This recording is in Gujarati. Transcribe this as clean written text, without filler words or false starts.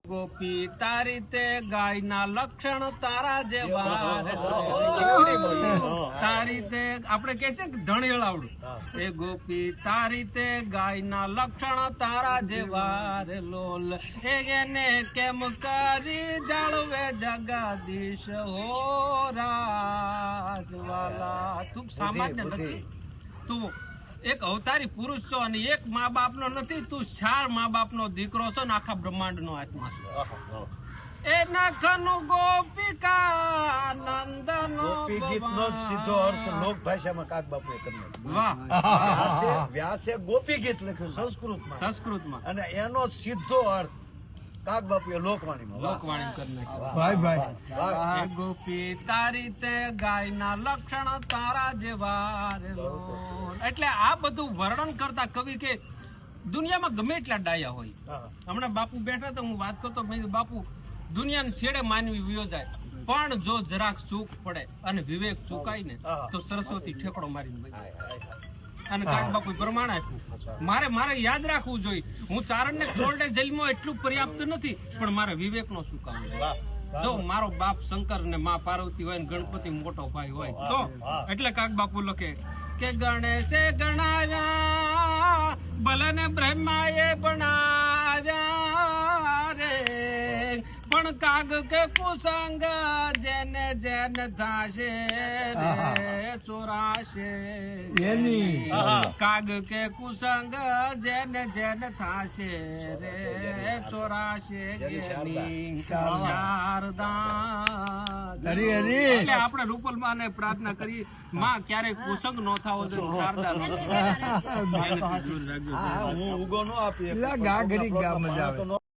ગોપી તારી તે ગાયના લક્ષણ તારા જેવા તારી તે આપણે કહે છે કે ધણિયળાવડું એ ગોપી તારી તે ગાયના લક્ષણ તારા જેવા રે લોલ એને કેમ કરી જાળવે જગાદીશ હો રાજવાલા. તું સામાન્ય નથી, તું એક અવતારી પુરુષ છો અને એક મા બાપ નો નથી, તું 4 મા બાપ નો દીકરો છો ને આખા બ્રહ્માંડ નો આત્મા છો. એ નખનું ગોપિકા નંદનો ગીતનો સીધો અર્થ લોક ભાષામાં કાગ બાપુએ કરી વાહ વ્યાસે ગોપી ગીત લખ્યું સંસ્કૃતમાં અને એનો સીધો અર્થ કાગ બાપુએ લોકવાણી કરી નાખ્યો. ભાઈ એ ગોપી તારી તે ગાયના લક્ષણ તારા જેવા રે લોલ. એટલે આ બધું વર્ણન કરતા કવિ કે દુનિયામાં ગમે એટલા ડાયા હોય. હમણાં બાપુ બેઠા તો હું વાત કરતો બાપુ દુનિયાને છેડે માનવી વિયો જાય પણ જો જરાક ચૂક પડે અને વિવેક ચૂકાય ને તો સરસ્વતી ઠેકડો મારીને અને કાગ બાપુ પ્રમાણ આપ્યું. મારે યાદ રાખવું જોઈએ, હું ચારણ ને કોરડે જેલમાં એટલું પર્યાપ્ત નથી પણ મારે વિવેક નો સુકાવ. જો મારો બાપ શંકર ને માં પાર્વતી હોય ને ગણપતિ મોટો ભાઈ હોય તો એટલે કાગ બાપુ લખે કે ગણેશે ગણાવ્યા ભલે ને બ્રહ્મા એ બનાવ્યા રે પણ કાગ કે કુસંગ જેને જેને થાશે રે ચોરાશે કાગ કે કુસંગ જેને જેને થાશે રે ચોરાશે એટલે આપણે રૂપલમાં ને પ્રાર્થના કરી માં ક્યારેય કુસંગ નો થાવો જોઈએ, શારદા નો. હું ઉગો નો આપી